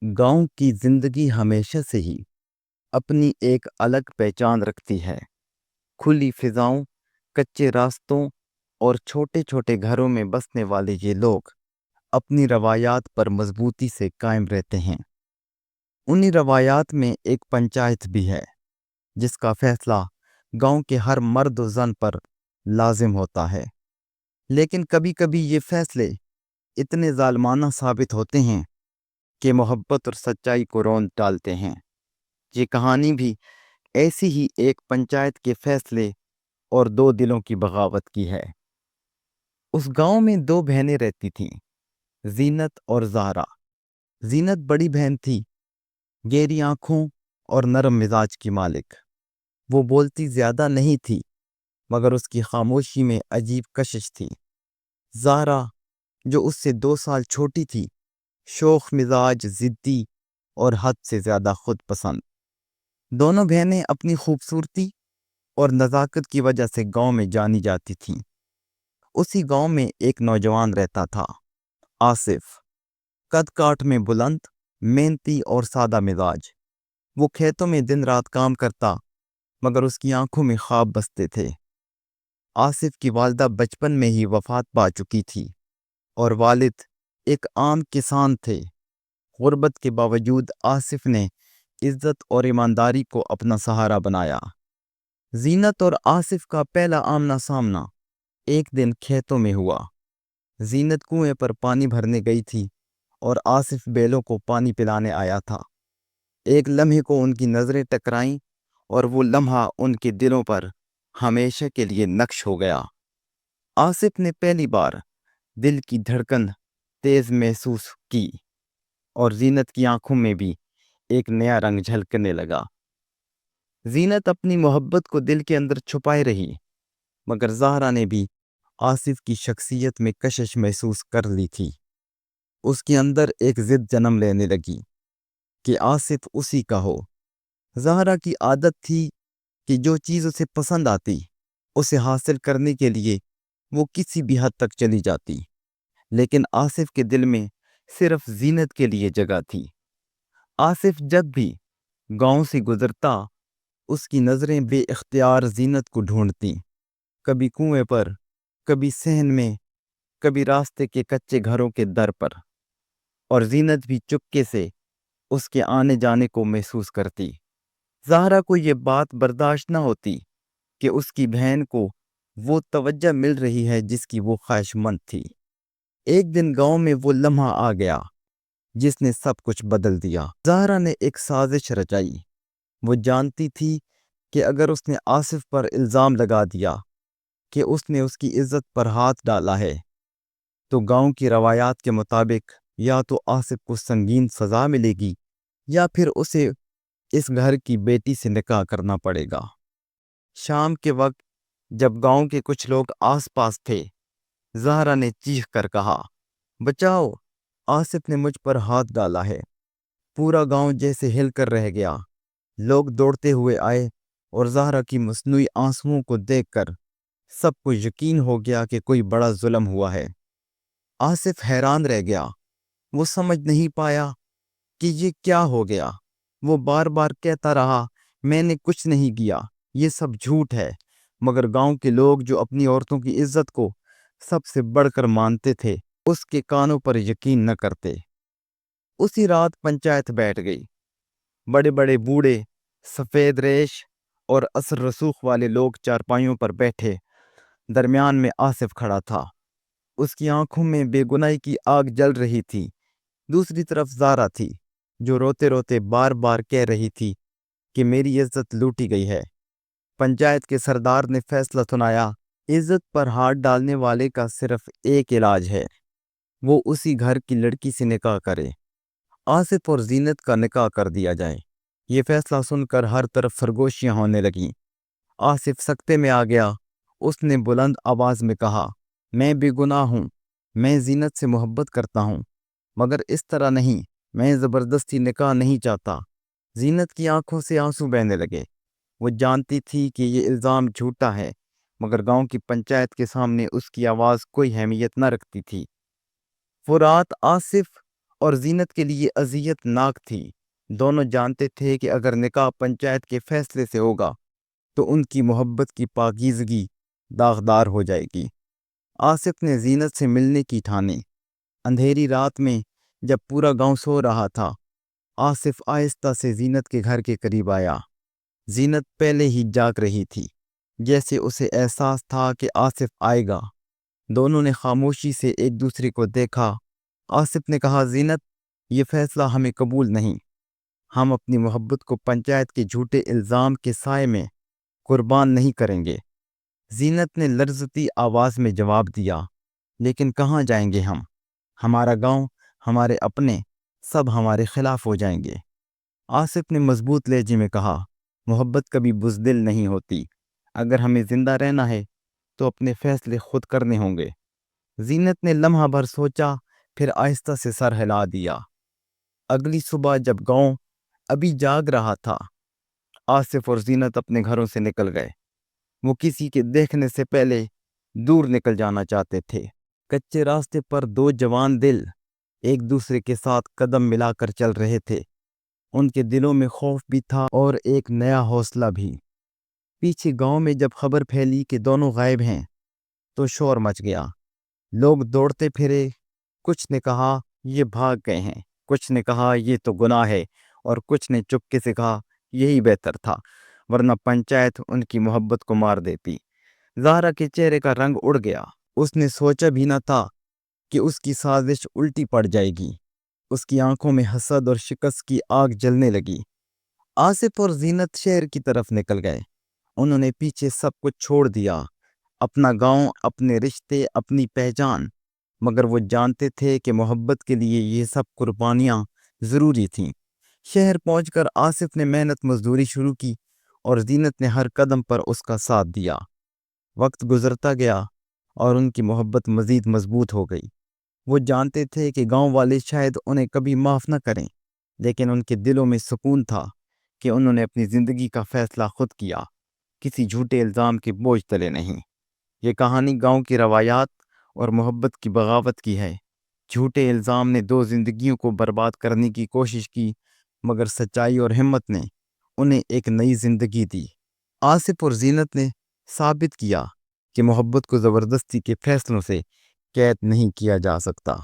گاؤں کی زندگی ہمیشہ سے ہی اپنی ایک الگ پہچان رکھتی ہے۔ کھلی فضاؤں، کچے راستوں اور چھوٹے چھوٹے گھروں میں بسنے والے یہ لوگ اپنی روایات پر مضبوطی سے قائم رہتے ہیں۔ انہی روایات میں ایک پنچایت بھی ہے جس کا فیصلہ گاؤں کے ہر مرد و زن پر لازم ہوتا ہے۔ لیکن کبھی کبھی یہ فیصلے اتنے ظالمانہ ثابت ہوتے ہیں کہ محبت اور سچائی کو روند ڈالتے ہیں۔ یہ کہانی بھی ایسی ہی ایک پنچایت کے فیصلے اور دو دلوں کی بغاوت کی ہے۔ اس گاؤں میں دو بہنیں رہتی تھیں، زینت اور زہرا۔ زینت بڑی بہن تھی، گہری آنکھوں اور نرم مزاج کی مالک۔ وہ بولتی زیادہ نہیں تھی، مگر اس کی خاموشی میں عجیب کشش تھی۔ زہرا، جو اس سے 2 سال چھوٹی تھی، شوخ مزاج، ضدی اور حد سے زیادہ خود پسند۔ دونوں بہنیں اپنی خوبصورتی اور نزاکت کی وجہ سے گاؤں میں جانی جاتی تھیں۔ اسی گاؤں میں ایک نوجوان رہتا تھا، آصف، قد کاٹ میں بلند، محنتی اور سادہ مزاج۔ وہ کھیتوں میں دن رات کام کرتا، مگر اس کی آنکھوں میں خواب بستے تھے۔ آصف کی والدہ بچپن میں ہی وفات پا چکی تھی اور والد ایک عام کسان تھے۔ غربت کے باوجود آصف نے عزت اور ایمانداری کو اپنا سہارا بنایا۔ زینت اور آصف کا پہلا آمنا سامنا ایک دن کھیتوں میں ہوا۔ زینت کنویں پر پانی بھرنے گئی تھی اور آصف بیلوں کو پانی پلانے آیا تھا۔ ایک لمحے کو ان کی نظریں ٹکرائیں اور وہ لمحہ ان کے دلوں پر ہمیشہ کے لیے نقش ہو گیا۔ آصف نے پہلی بار دل کی دھڑکن تیز محسوس کی اور زینت کی آنکھوں میں بھی ایک نیا رنگ جھلکنے لگا۔ زینت اپنی محبت کو دل کے اندر چھپائے رہی، مگر زہرا نے بھی آصف کی شخصیت میں کشش محسوس کر لی تھی۔ اس کے اندر ایک ضد جنم لینے لگی کہ آصف اسی کا ہو۔ زہرا کی عادت تھی کہ جو چیز اسے پسند آتی، اسے حاصل کرنے کے لیے وہ کسی بھی حد تک چلی جاتی۔ لیکن آصف کے دل میں صرف زینت کے لیے جگہ تھی۔ آصف جب بھی گاؤں سے گزرتا، اس کی نظریں بے اختیار زینت کو ڈھونڈتیں، کبھی کنویں پر، کبھی صحن میں، کبھی راستے کے کچے گھروں کے در پر، اور زینت بھی چپکے سے اس کے آنے جانے کو محسوس کرتی۔ زہرا کو یہ بات برداشت نہ ہوتی کہ اس کی بہن کو وہ توجہ مل رہی ہے جس کی وہ خواہش مند تھی۔ ایک دن گاؤں میں وہ لمحہ آ گیا جس نے سب کچھ بدل دیا۔ زہرا نے ایک سازش رچائی۔ وہ جانتی تھی کہ اگر اس نے آصف پر الزام لگا دیا کہ اس نے اس کی عزت پر ہاتھ ڈالا ہے، تو گاؤں کی روایات کے مطابق یا تو آصف کو سنگین سزا ملے گی یا پھر اسے اس گھر کی بیٹی سے نکاح کرنا پڑے گا۔ شام کے وقت جب گاؤں کے کچھ لوگ آس پاس تھے، زہرا نے چیخ کر کہا، بچاؤ، آصف نے مجھ پر ہاتھ ڈالا ہے۔ پورا گاؤں جیسے ہل کر رہ گیا۔ لوگ دوڑتے ہوئے آئے اور زہرا کی مصنوعی آنسوؤں کو دیکھ کر سب کو یقین ہو گیا کہ کوئی بڑا ظلم ہوا ہے۔ آصف حیران رہ گیا۔ وہ سمجھ نہیں پایا کہ یہ کیا ہو گیا۔ وہ بار بار کہتا رہا، میں نے کچھ نہیں کیا، یہ سب جھوٹ ہے۔ مگر گاؤں کے لوگ جو اپنی عورتوں کی عزت کو سب سے بڑھ کر مانتے تھے، اس کے کانوں پر یقین نہ کرتے۔ اسی رات پنچایت بیٹھ گئی۔ بڑے بڑے بوڑھے، سفید ریش اور اثر رسوخ والے لوگ چارپائیوں پر بیٹھے۔ درمیان میں آصف کھڑا تھا۔ اس کی آنکھوں میں بے گناہی کی آگ جل رہی تھی۔ دوسری طرف زہرا تھی، جو روتے روتے بار بار کہہ رہی تھی کہ میری عزت لوٹی گئی ہے۔ پنچایت کے سردار نے فیصلہ سنایا، عزت پر ہاتھ ڈالنے والے کا صرف ایک علاج ہے، وہ اسی گھر کی لڑکی سے نکاح کرے۔ آصف اور زینت کا نکاح کر دیا جائے۔ یہ فیصلہ سن کر ہر طرف خرگوشیاں ہونے لگیں۔ آصف سکتے میں آ گیا۔ اس نے بلند آواز میں کہا، میں بے گناہ ہوں، میں زینت سے محبت کرتا ہوں، مگر اس طرح نہیں، میں زبردستی نکاح نہیں چاہتا۔ زینت کی آنکھوں سے آنسو بہنے لگے۔ وہ جانتی تھی کہ یہ الزام جھوٹا ہے، مگر گاؤں کی پنچایت کے سامنے اس کی آواز کوئی اہمیت نہ رکھتی تھی۔ وہ رات آصف اور زینت کے لیے اذیت ناک تھی۔ دونوں جانتے تھے کہ اگر نکاح پنچایت کے فیصلے سے ہوگا تو ان کی محبت کی پاکیزگی داغدار ہو جائے گی۔ آصف نے زینت سے ملنے کی ٹھانی۔ اندھیری رات میں جب پورا گاؤں سو رہا تھا، آصف آہستہ سے زینت کے گھر کے قریب آیا۔ زینت پہلے ہی جاگ رہی تھی، جیسے اسے احساس تھا کہ آصف آئے گا۔ دونوں نے خاموشی سے ایک دوسرے کو دیکھا۔ آصف نے کہا، زینت، یہ فیصلہ ہمیں قبول نہیں۔ ہم اپنی محبت کو پنچایت کے جھوٹے الزام کے سائے میں قربان نہیں کریں گے۔ زینت نے لرزتی آواز میں جواب دیا، لیکن کہاں جائیں گے ہم؟ ہمارا گاؤں، ہمارے اپنے، سب ہمارے خلاف ہو جائیں گے۔ آصف نے مضبوط لہجے میں کہا، محبت کبھی بزدل نہیں ہوتی۔ اگر ہمیں زندہ رہنا ہے تو اپنے فیصلے خود کرنے ہوں گے۔ زینت نے لمحہ بھر سوچا، پھر آہستہ سے سر ہلا دیا۔ اگلی صبح جب گاؤں ابھی جاگ رہا تھا، آصف اور زینت اپنے گھروں سے نکل گئے۔ وہ کسی کے دیکھنے سے پہلے دور نکل جانا چاہتے تھے۔ کچے راستے پر دو جوان دل ایک دوسرے کے ساتھ قدم ملا کر چل رہے تھے۔ ان کے دلوں میں خوف بھی تھا اور ایک نیا حوصلہ بھی۔ پیچھے گاؤں میں جب خبر پھیلی کہ دونوں غائب ہیں تو شور مچ گیا۔ لوگ دوڑتے پھرے، کچھ نے کہا یہ بھاگ گئے ہیں، کچھ نے کہا یہ تو گناہ ہے، اور کچھ نے چپکے سے کہا یہی بہتر تھا، ورنہ پنچایت ان کی محبت کو مار دیتی۔ زہرا کے چہرے کا رنگ اڑ گیا۔ اس نے سوچا بھی نہ تھا کہ اس کی سازش الٹی پڑ جائے گی۔ اس کی آنکھوں میں حسد اور شکست کی آگ جلنے لگی۔ آصف اور زینت شہر کی طرف نکل گئے۔ انہوں نے پیچھے سب کچھ چھوڑ دیا، اپنا گاؤں، اپنے رشتے، اپنی پہچان، مگر وہ جانتے تھے کہ محبت کے لیے یہ سب قربانیاں ضروری تھیں۔ شہر پہنچ کر آصف نے محنت مزدوری شروع کی اور زینت نے ہر قدم پر اس کا ساتھ دیا۔ وقت گزرتا گیا اور ان کی محبت مزید مضبوط ہو گئی۔ وہ جانتے تھے کہ گاؤں والے شاید انہیں کبھی معاف نہ کریں، لیکن ان کے دلوں میں سکون تھا کہ انہوں نے اپنی زندگی کا فیصلہ خود کیا، کسی جھوٹے الزام کے بوجھ تلے نہیں۔ یہ کہانی گاؤں کی روایات اور محبت کی بغاوت کی ہے۔ جھوٹے الزام نے دو زندگیوں کو برباد کرنے کی کوشش کی، مگر سچائی اور ہمت نے انہیں ایک نئی زندگی دی۔ آصف اور زینت نے ثابت کیا کہ محبت کو زبردستی کے فیصلوں سے قید نہیں کیا جا سکتا۔